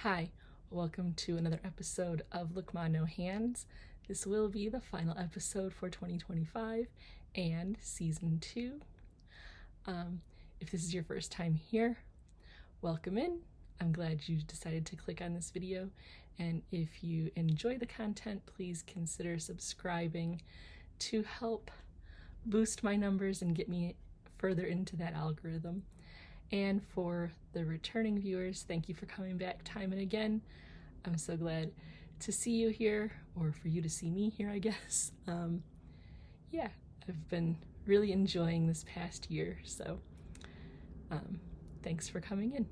Hi, welcome to another episode of Look Ma No Hands. This will be the final episode for 2025 and season 2. If this is your first time here, welcome in. I'm glad you decided to click on this video, and if you enjoy the content, please consider subscribing to help boost my numbers and get me further into that algorithm. And for the returning viewers, thank you for coming back time and again. I'm so glad to see you here, or for you to see me here, I guess. Yeah, I've been really enjoying this past year, so thanks for coming in.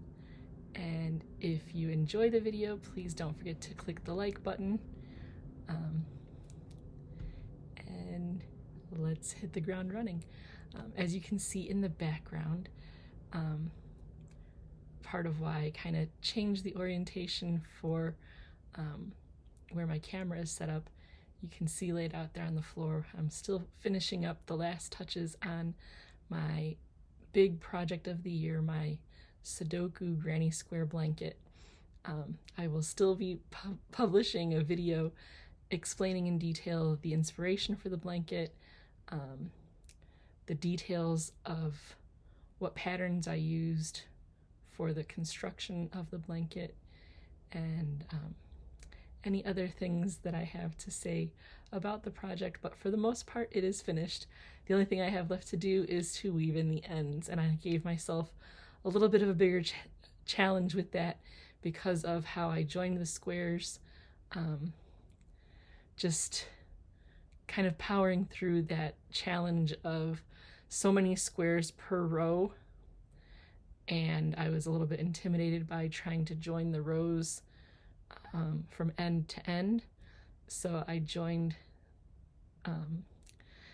And if you enjoy the video, please don't forget to click the like button. And let's hit the ground running. As you can see in the background, part of why I kind of changed the orientation for where my camera is set up, you can see laid out there on the floor. I'm still finishing up the last touches on my big project of the year, my Sudoku granny square blanket. I will still be publishing a video explaining in detail the inspiration for the blanket, the details of what patterns I used for the construction of the blanket, and any other things that I have to say about the project. But for the most part, it is finished. The only thing I have left to do is to weave in the ends, and I gave myself a little bit of a bigger challenge with that because of how I joined the squares. Just kind of powering through that challenge of so many squares per row, and I was a little bit intimidated by trying to join the rows from end to end. So I joined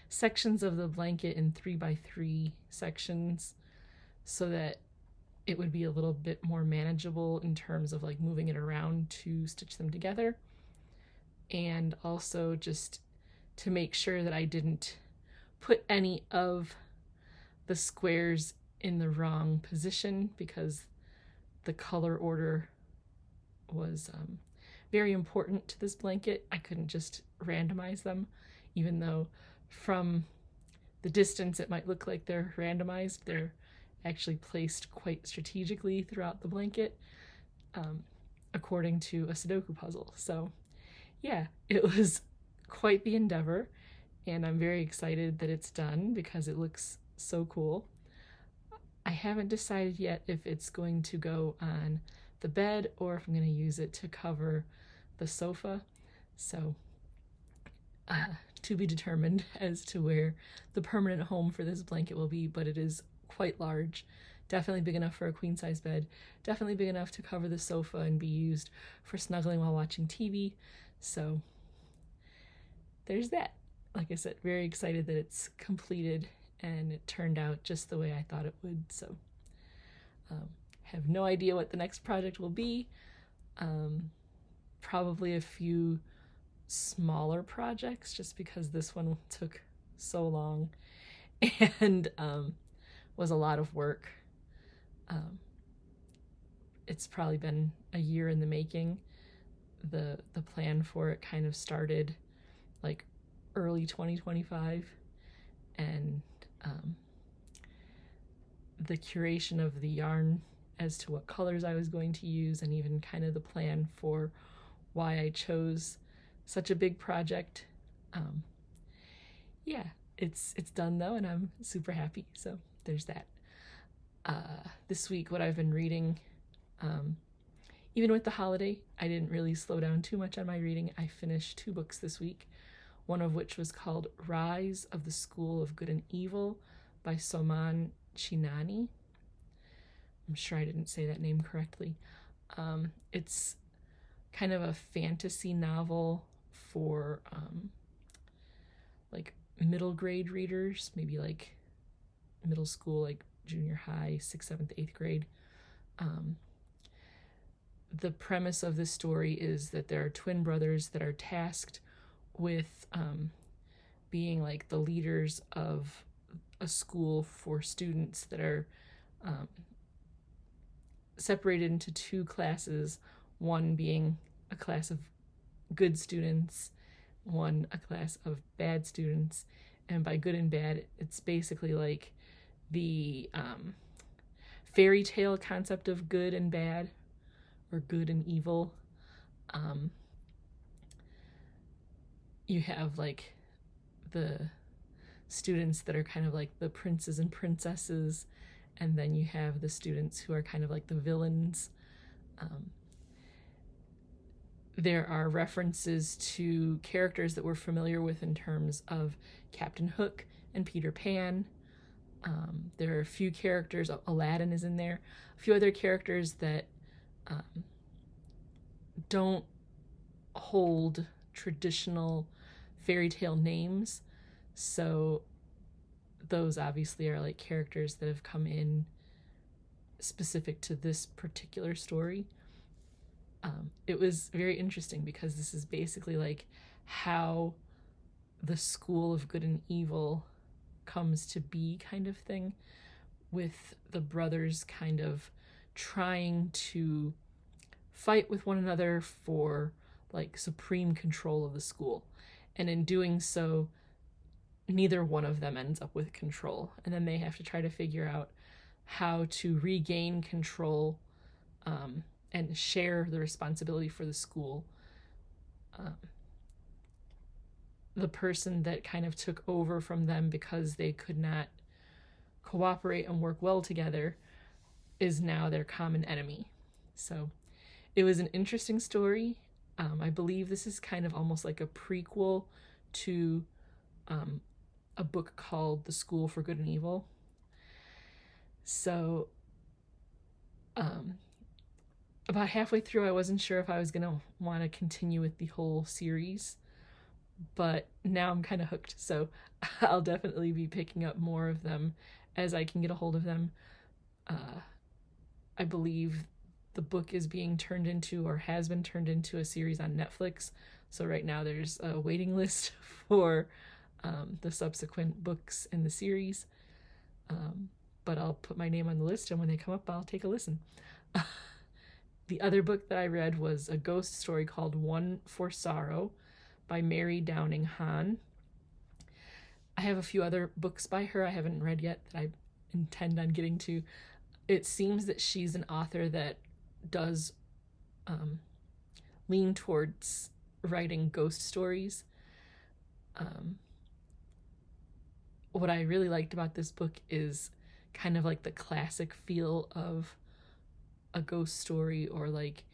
sections of the blanket in 3x3 sections so that it would be a little bit more manageable in terms of like moving it around to stitch them together, and also just to make sure that I didn't put any of the squares in the wrong position, because the color order was very important to this blanket. I couldn't just randomize them, even though from the distance it might look like they're randomized. They're actually placed quite strategically throughout the blanket, according to a Sudoku puzzle. So yeah, it was quite the endeavor, and I'm very excited that it's done because it looks so cool. I haven't decided yet if it's going to go on the bed or if I'm going to use it to cover the sofa. So to be determined as to where the permanent home for this blanket will be, but it is quite large. Definitely big enough for a queen size bed. Definitely big enough to cover the sofa and be used for snuggling while watching TV. So there's that. Like I said, very excited that it's completed and it turned out just the way I thought it would. So have no idea what the next project will be. Probably a few smaller projects, just because this one took so long and was a lot of work. It's probably been a year in the making. The plan for it kind of started like early 2025, and the curation of the yarn as to what colors I was going to use, and even kind of the plan for why I chose such a big project. Yeah, it's done though, and I'm super happy. So there's that. This week, what I've been reading, even with the holiday, I didn't really slow down too much on my reading. I finished 2 books this week, one of which was called Rise of the School of Good and Evil by Soman Chainani. I'm sure I didn't say that name correctly. It's kind of a fantasy novel for like middle grade readers, maybe like middle school, like junior high, 6th, 7th, 8th grade. The premise of this story is that there are twin brothers that are tasked with being like the leaders of a school for students that are separated into 2 classes. one being a class of good students, one a class of bad students. And by good and bad, it's basically like the fairy tale concept of good and bad, or good and evil. You have like the students that are kind of like the princes and princesses, and then you have the students who are kind of like the villains. There are references to characters that we're familiar with in terms of Captain Hook and Peter Pan. There are a few characters, Aladdin is in there, a few other characters that don't hold traditional fairy tale names. So those obviously are like characters that have come in specific to this particular story. It was very interesting because this is basically like how the school of good and evil comes to be, kind of thing, with the brothers kind of trying to fight with one another for like supreme control of the school. And in doing so, neither one of them ends up with control. And then they have to try to figure out how to regain control and share the responsibility for the school. The person that kind of took over from them because they could not cooperate and work well together is now their common enemy. So it was an interesting story. I believe this is kind of almost like a prequel to a book called The School for Good and Evil. So about halfway through, I wasn't sure if I was going to want to continue with the whole series, but now I'm kind of hooked, so I'll definitely be picking up more of them as I can get a hold of them. I believe the book is being turned into, or has been turned into, a series on Netflix, so right now there's a waiting list for the subsequent books in the series, but I'll put my name on the list, and when they come up, I'll take a listen. The other book that I read was a ghost story called One for Sorrow by Mary Downing Hahn. I have a few other books by her I haven't read yet that I intend on getting to. It seems that she's an author that does lean towards writing ghost stories. What I really liked about this book is kind of like the classic feel of a ghost story, or like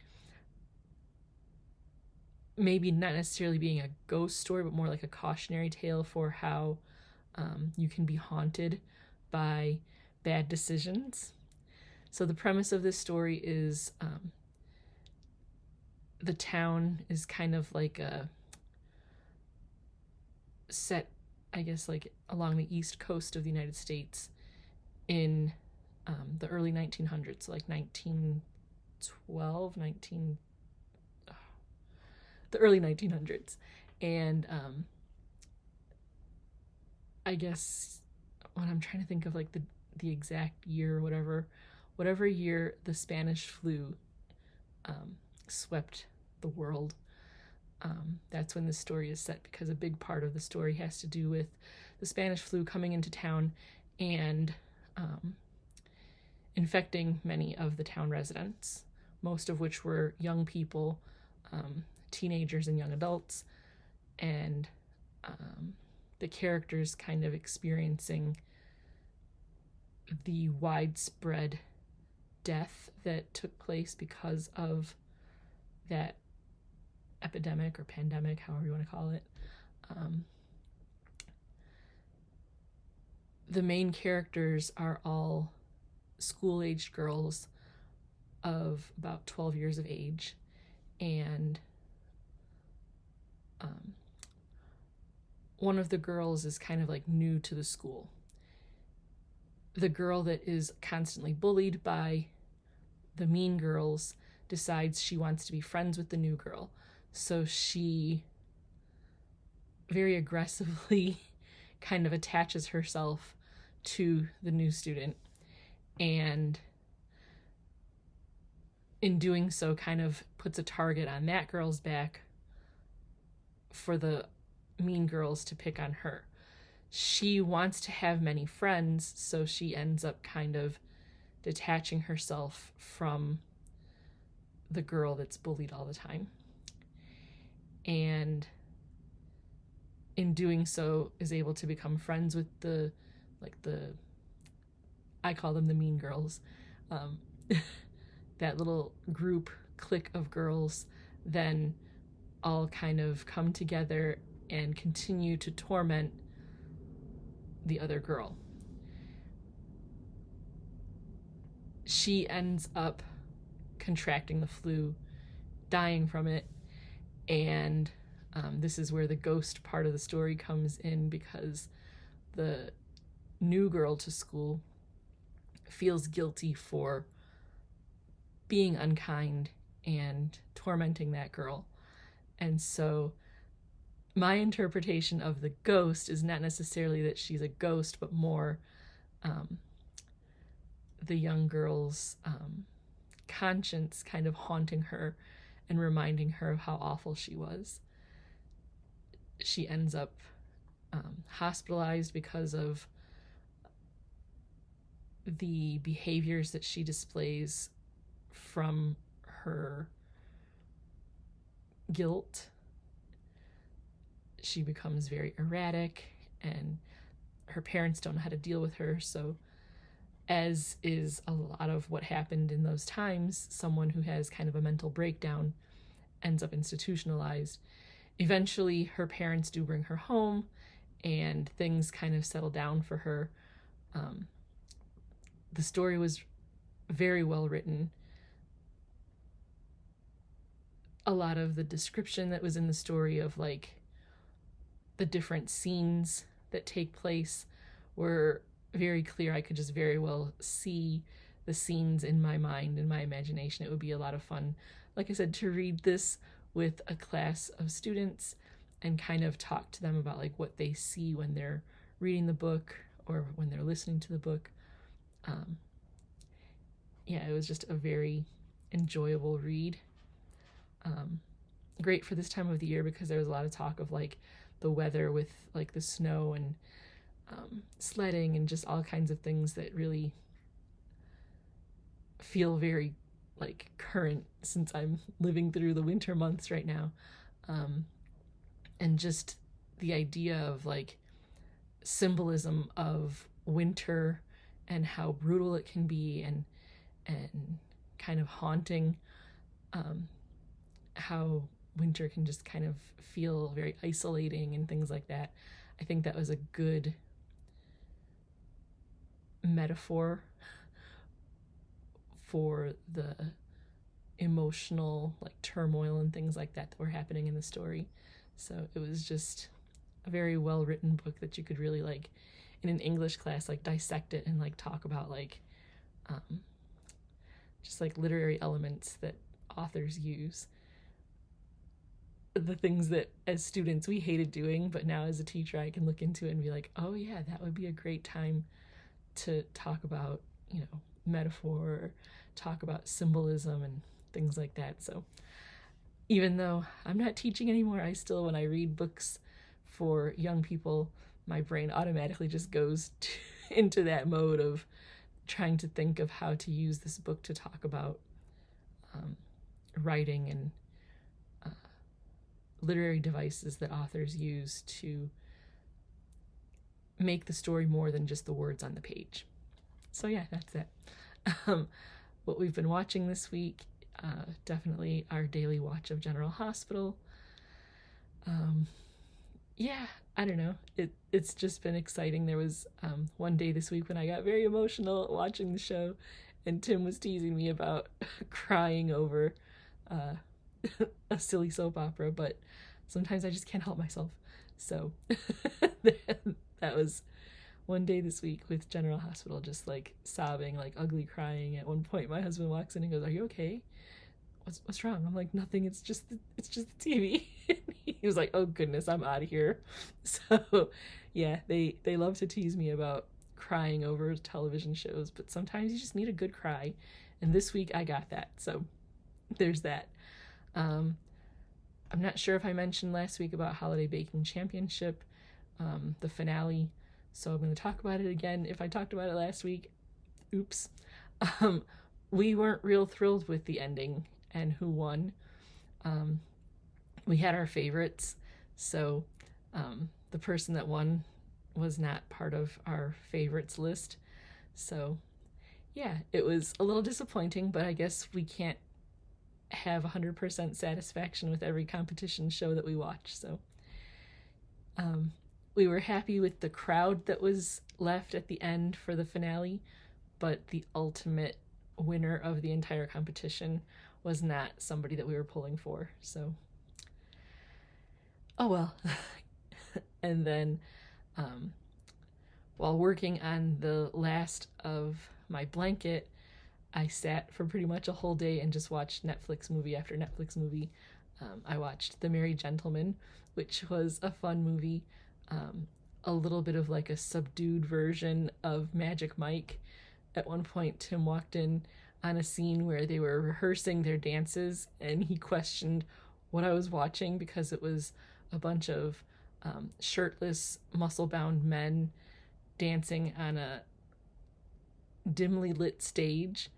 maybe not necessarily being a ghost story, but more like a cautionary tale for how you can be haunted by bad decisions. So the premise of this story is the town is kind of like a set, I guess, like along the east coast of the United States in the early 1900s, like 1912, the early 1900s. And I guess when I'm trying to think of like the exact year or whatever year the Spanish flu swept the world, that's when this story is set, because a big part of the story has to do with the Spanish flu coming into town and infecting many of the town residents, most of which were young people, teenagers and young adults, and the characters kind of experiencing the widespread death that took place because of that epidemic or pandemic, however you want to call it. The main characters are all school-aged girls of about 12 years of age, and one of the girls is kind of like new to the school. The girl that is constantly bullied by the mean girls decides she wants to be friends with the new girl, so she very aggressively kind of attaches herself to the new student, and in doing so kind of puts a target on that girl's back for the mean girls to pick on her. She wants to have many friends, so she ends up kind of detaching herself from the girl that's bullied all the time. And in doing so is able to become friends with the I call them the mean girls, that little group clique of girls then all kind of come together and continue to torment the other girl. She ends up contracting the flu, dying from it, and this is where the ghost part of the story comes in, because the new girl to school feels guilty for being unkind and tormenting that girl. And so my interpretation of the ghost is not necessarily that she's a ghost, but more the young girl's conscience kind of haunting her and reminding her of how awful she was. She ends up hospitalized because of the behaviors that she displays from her guilt. She becomes very erratic, and her parents don't know how to deal with her. So, as is a lot of what happened in those times, someone who has kind of a mental breakdown ends up institutionalized. Eventually, her parents do bring her home, and things kind of settle down for her. The story was very well written. A lot of the description that was in the story of like the different scenes that take place were very clear. I could just very well see the scenes in my mind, in my imagination. It would be a lot of fun, like I said, to read this with a class of students and kind of talk to them about like what they see when they're reading the book or when they're listening to the book. Yeah, it was just a very enjoyable read. Great for this time of the year because there was a lot of talk of like the weather with like the snow and sledding and just all kinds of things that really feel very like current since I'm living through the winter months right now. And just the idea of like symbolism of winter and how brutal it can be and kind of haunting, how winter can just kind of feel very isolating and things like that. I think that was a good metaphor for the emotional like turmoil and things like that were happening in the story. So it was just a very well written book that you could really like in an English class like dissect it and like talk about like just like literary elements that authors use, the things that as students we hated doing, but now as a teacher I can look into it and be like, oh yeah, that would be a great time to talk about, you know, metaphor, or talk about symbolism and things like that. So even though I'm not teaching anymore, I still, when I read books for young people, my brain automatically just goes into that mode of trying to think of how to use this book to talk about writing and literary devices that authors use to make the story more than just the words on the page. So yeah, that's it. What we've been watching this week, definitely our daily watch of General Hospital. Yeah, I don't know. It's just been exciting. There was one day this week when I got very emotional watching the show, and Tim was teasing me about crying over a silly soap opera, but sometimes I just can't help myself. So that was one day this week with General Hospital, just like sobbing, like ugly crying. At one point my husband walks in and goes, "Are you okay? What's wrong?" I'm like, "Nothing, it's just the TV." He was like, "Oh goodness, I'm out of here." So yeah, they love to tease me about crying over television shows, but sometimes you just need a good cry, and this week I got that. So there's that. I'm not sure if I mentioned last week about Holiday Baking Championship, the finale, so I'm going to talk about it again. If I talked about it last week, oops. We weren't real thrilled with the ending and who won. We had our favorites, so the person that won was not part of our favorites list. So yeah, it was a little disappointing, but I guess we can't have 100% satisfaction with every competition show that we watch. So we were happy with the crowd that was left at the end for the finale, but the ultimate winner of the entire competition was not somebody that we were pulling for. So, oh well. And then while working on the last of my blanket, I sat for pretty much a whole day and just watched Netflix movie after Netflix movie. I watched The Merry Gentleman, which was a fun movie. A little bit of like a subdued version of Magic Mike. At one point, Tim walked in on a scene where they were rehearsing their dances, and he questioned what I was watching because it was a bunch of shirtless, muscle-bound men dancing on a dimly lit stage.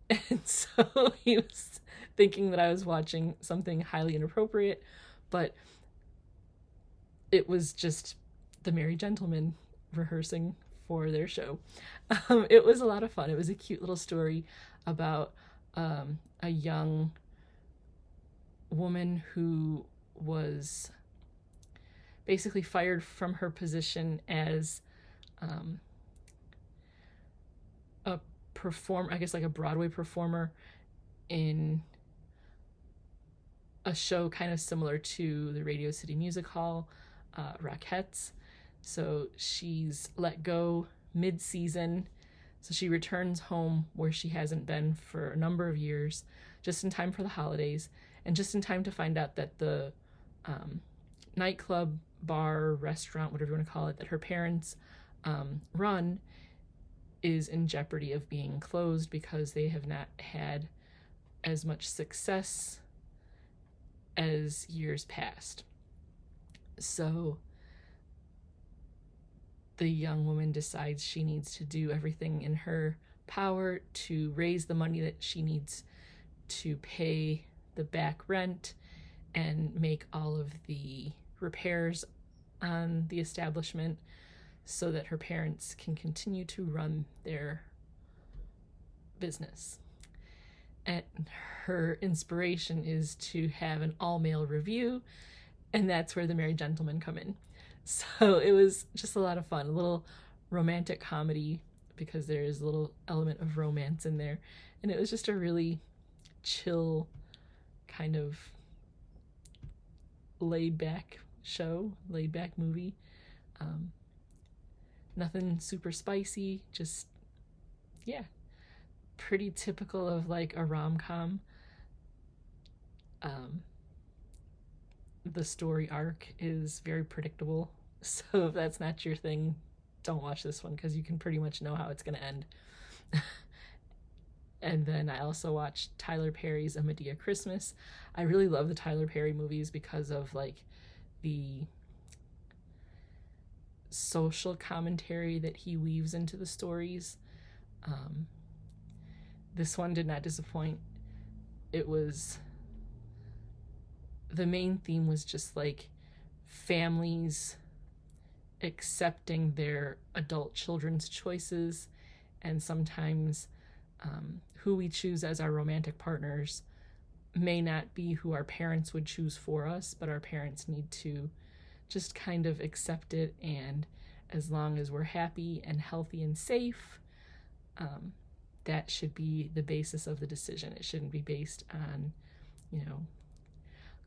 And so he was thinking that I was watching something highly inappropriate, but it was just the Merry Gentlemen rehearsing for their show. It was a lot of fun. It was a cute little story about a young woman who was basically fired from her position as a performer, I guess like a Broadway performer in a show kind of similar to the Radio City Music Hall, Rockettes. So she's let go mid-season. So she returns home where she hasn't been for a number of years, just in time for the holidays, and just in time to find out that the nightclub, bar, restaurant, whatever you want to call it, that her parents run is in jeopardy of being closed because they have not had as much success as years past. So the young woman decides she needs to do everything in her power to raise the money that she needs to pay the back rent and make all of the repairs on the establishment so that her parents can continue to run their business. And her inspiration is to have an all-male review, and that's where the Merry Gentlemen come in. So it was just a lot of fun, a little romantic comedy because there is a little element of romance in there. And it was just a really chill kind of laid back show, laid back movie. Nothing super spicy, just, yeah, pretty typical of like a rom-com. The story arc is very predictable, so if that's not your thing, don't watch this one because you can pretty much know how it's going to end. And then I also watched Tyler Perry's A Madea Christmas. I really love the Tyler Perry movies because of like the social commentary that he weaves into the stories. This one did not disappoint. It was, the main theme was just like families accepting their adult children's choices, and sometimes who we choose as our romantic partners may not be who our parents would choose for us, but our parents need to just kind of accept it, and as long as we're happy and healthy and safe, that should be the basis of the decision. It shouldn't be based on,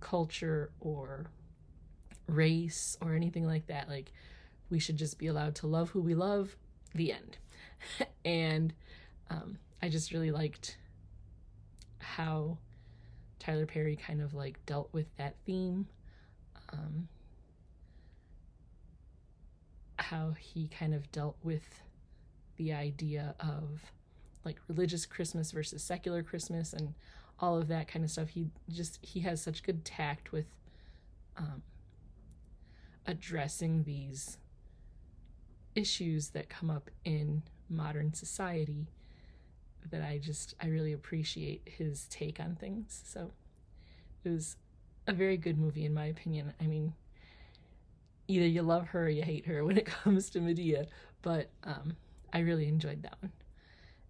culture or race or anything like that. Like, we should just be allowed to love who we love, the end. And I just really liked how Tyler Perry kind of like dealt with that theme. How he kind of dealt with the idea of like religious Christmas versus secular Christmas, and all of that kind of stuff. He has such good tact with addressing these issues that come up in modern society that I really appreciate his take on things. So it was a very good movie in my opinion. I mean, either you love her or you hate her when it comes to Madea, but I really enjoyed that one.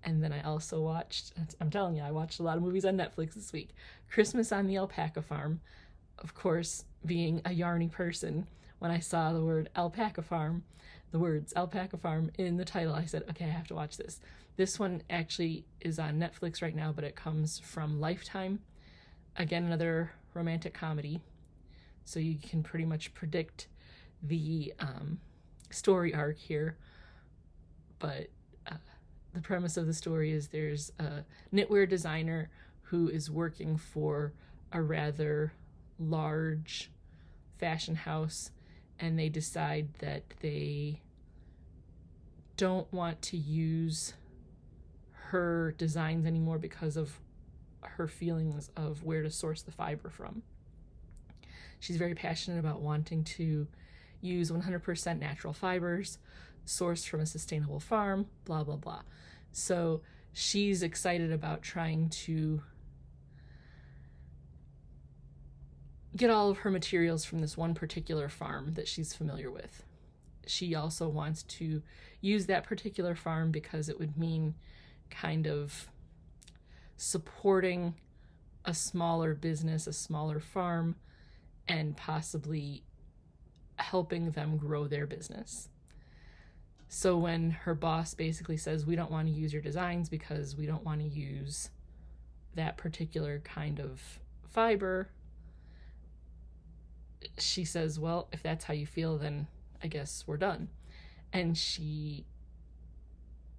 And then I also watched, I'm telling you, I watched a lot of movies on Netflix this week. Christmas on the Alpaca Farm. Of course, being a yarny person, when I saw the words Alpaca Farm in the title, I said, okay, I have to watch this. This one actually is on Netflix right now, but it comes from Lifetime. Again, another romantic comedy. So you can pretty much predict the story arc here. But the premise of the story is there's a knitwear designer who is working for a rather large fashion house, and they decide that they don't want to use her designs anymore because of her feelings of where to source the fiber from. She's very passionate about wanting to use 100% natural fibers sourced from a sustainable farm, blah, blah, blah. So she's excited about trying to get all of her materials from this one particular farm that she's familiar with. She also wants to use that particular farm because it would mean kind of supporting a smaller business, a smaller farm, and possibly helping them grow their business. So when her boss basically says, we don't want to use your designs because we don't want to use that particular kind of fiber, she says, well, if that's how you feel, then I guess we're done. And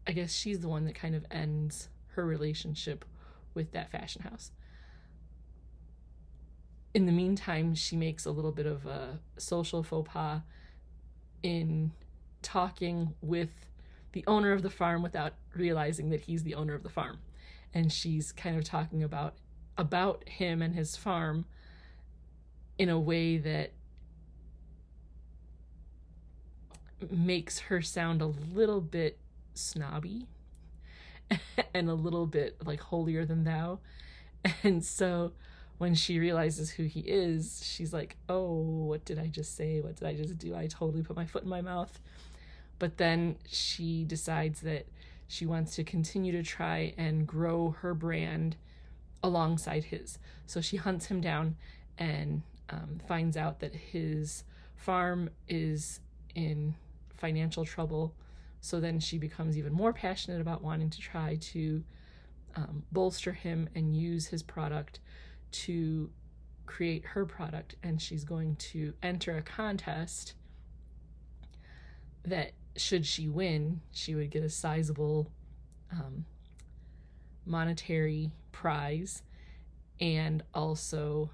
I guess she's the one that kind of ends her relationship with that fashion house. In the meantime, she makes a little bit of a social faux pas in talking with the owner of the farm without realizing that he's the owner of the farm. And she's kind of talking about him and his farm in a way that makes her sound a little bit snobby and a little bit like holier than thou. And so when she realizes who he is, she's like, oh, what did I just say? What did I just do? I totally put my foot in my mouth. But then she decides that she wants to continue to try and grow her brand alongside his. So she hunts him down and finds out that his farm is in financial trouble. So then she becomes even more passionate about wanting to try to bolster him and use his product to create her product. And she's going to enter a contest that, should she win, she would get a sizable monetary prize, and also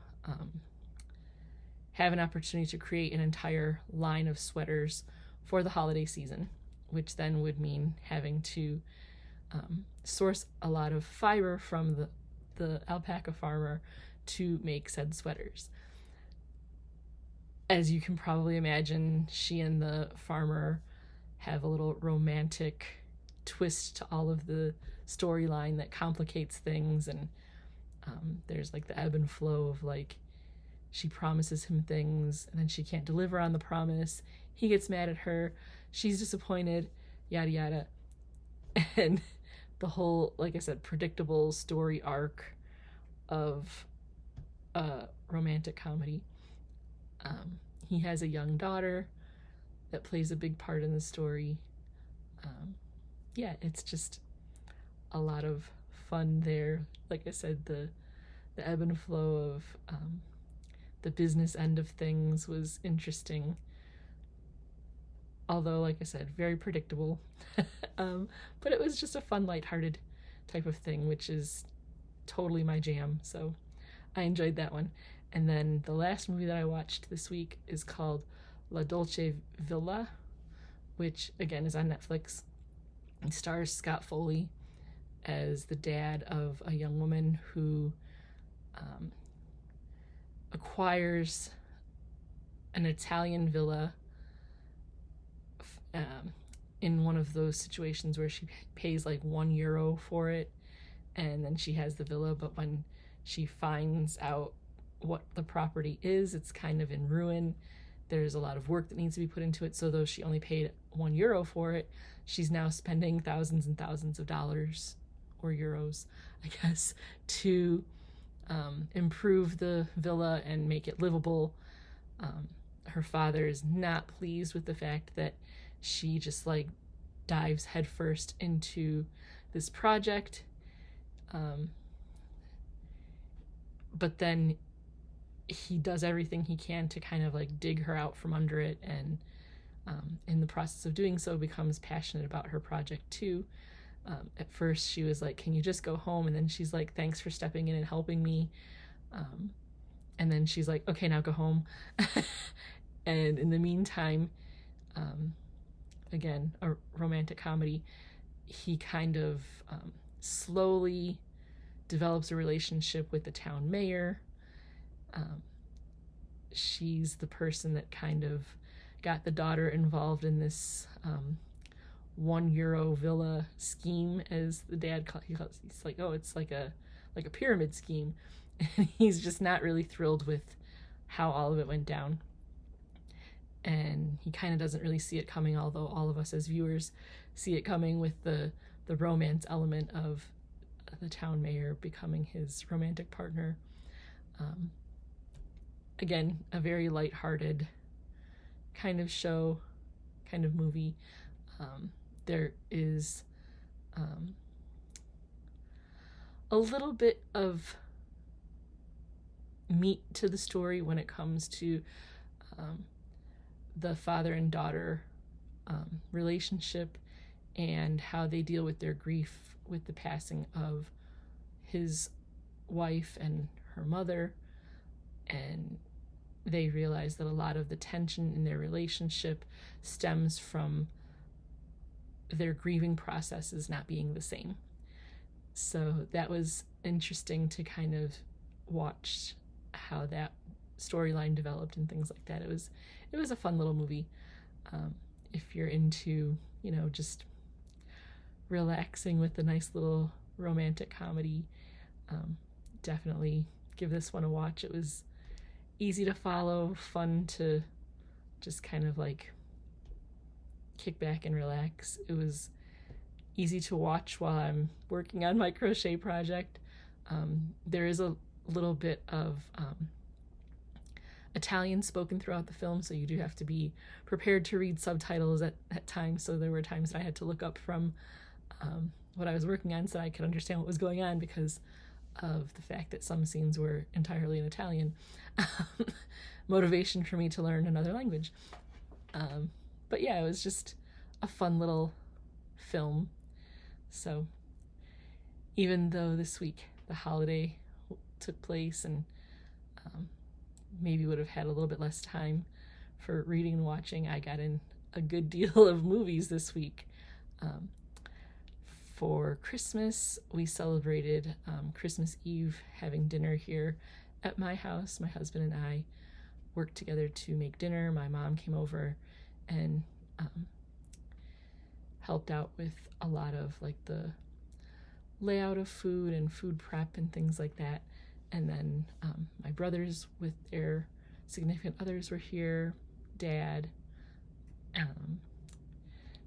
have an opportunity to create an entire line of sweaters for the holiday season, which then would mean having to source a lot of fiber from the alpaca farmer to make said sweaters. As you can probably imagine, she and the farmer have a little romantic twist to all of the storyline that complicates things, and there's like the ebb and flow of like, she promises him things and then she can't deliver on the promise. He gets mad at her, she's disappointed, yada yada. And the whole, like I said, predictable story arc of a romantic comedy. He has a young daughter that plays a big part in the story. Yeah, it's just a lot of fun there. Like I said, the ebb and flow of the business end of things was interesting. Although, like I said, very predictable. But it was just a fun, lighthearted type of thing, which is totally my jam. So I enjoyed that one. And then the last movie that I watched this week is called La Dolce Villa, which again is on Netflix. It stars Scott Foley as the dad of a young woman who acquires an Italian villa in one of those situations where she pays like €1 for it, and then she has the villa, but when she finds out what the property is, it's kind of in ruin. There's a lot of work that needs to be put into it, so though she only paid €1 for it, she's now spending thousands and thousands of dollars, or euros, I guess, to improve the villa and make it livable. Her father is not pleased with the fact that she just like dives headfirst into this project. But then he does everything he can to kind of like dig her out from under it, and in the process of doing so becomes passionate about her project too. At first she was like, can you just go home? And then she's like, thanks for stepping in and helping me. And then she's like, okay, now go home. And in the meantime, again, a romantic comedy, he kind of slowly develops a relationship with the town mayor. She's the person that kind of got the daughter involved in this €1 villa scheme, as the dad calls. He's like, oh, it's like a pyramid scheme. And he's just not really thrilled with how all of it went down. And he kind of doesn't really see it coming, although all of us as viewers see it coming, with the romance element of the town mayor becoming his romantic partner. Again, a very lighthearted kind of show, kind of movie. There is a little bit of meat to the story when it comes to the father and daughter relationship and how they deal with their grief with the passing of his wife and her mother. And they realize that a lot of the tension in their relationship stems from their grieving processes not being the same. So that was interesting to kind of watch how that storyline developed and things like that. It was a fun little movie. If you're into, just relaxing with a nice little romantic comedy, definitely give this one a watch. It was easy to follow, fun to just kind of like kick back and relax. It was easy to watch while I'm working on my crochet project. There is a little bit of Italian spoken throughout the film, so you do have to be prepared to read subtitles at times. So there were times that I had to look up from what I was working on so I could understand what was going on, because of the fact that some scenes were entirely in Italian. Motivation for me to learn another language. But yeah, it was just a fun little film. So even though this week the holiday took place and maybe would have had a little bit less time for reading and watching, I got in a good deal of movies this week. For Christmas, we celebrated Christmas Eve having dinner here at my house. My husband and I worked together to make dinner. My mom came over and helped out with a lot of like the layout of food and food prep and things like that. And then my brothers with their significant others were here, Dad.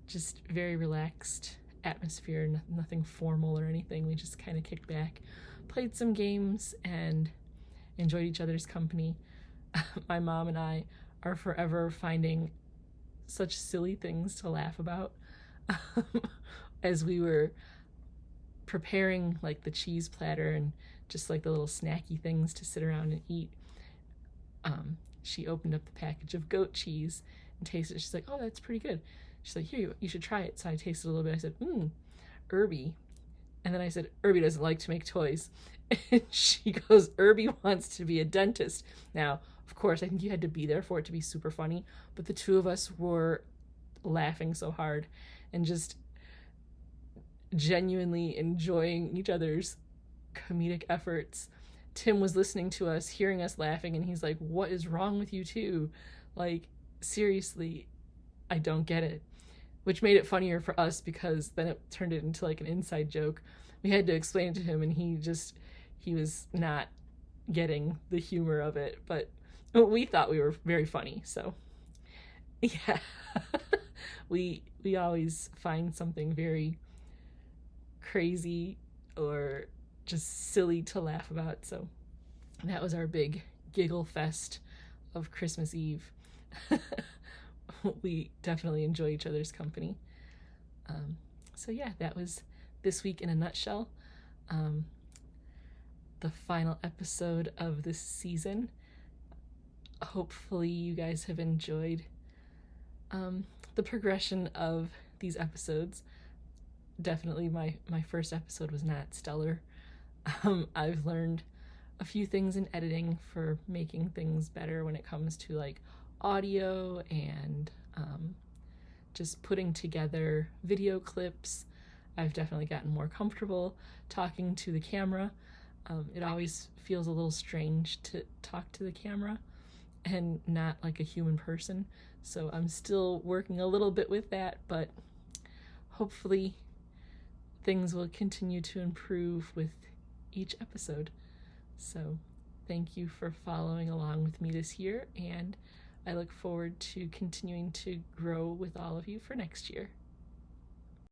Just very relaxed atmosphere, nothing formal or anything. We just kind of kicked back, played some games, and enjoyed each other's company. My mom and I are forever finding such silly things to laugh about. As we were preparing like the cheese platter and just like the little snacky things to sit around and eat, she opened up the package of goat cheese and tasted it. She's like, oh, that's pretty good. She's like, here, you should try it. So I tasted a little bit. I said, Irby. And then I said, Irby doesn't like to make toys. And she goes, Irby wants to be a dentist. Now, of course, I think you had to be there for it to be super funny, but the two of us were laughing so hard and just genuinely enjoying each other's comedic efforts Tim was listening to us, hearing us laughing, and he's like, what is wrong with you two? Like, seriously, I don't get it. Which made it funnier for us because then it turned it into like an inside joke. We had to explain it to him, and he was not getting the humor of it, but we thought we were very funny. So yeah, we always find something very crazy or just silly to laugh about. So that was our big giggle fest of Christmas Eve. We definitely enjoy each other's company. So yeah, that was this week in a nutshell. The final episode of this season. Hopefully you guys have enjoyed the progression of these episodes. Definitely my first episode was not stellar. I've learned a few things in editing for making things better when it comes to like audio and just putting together video clips. I've definitely gotten more comfortable talking to the camera. It always feels a little strange to talk to the camera and not like a human person. So I'm still working a little bit with that, but hopefully things will continue to improve with each episode. So thank you for following along with me this year, and I look forward to continuing to grow with all of you for next year.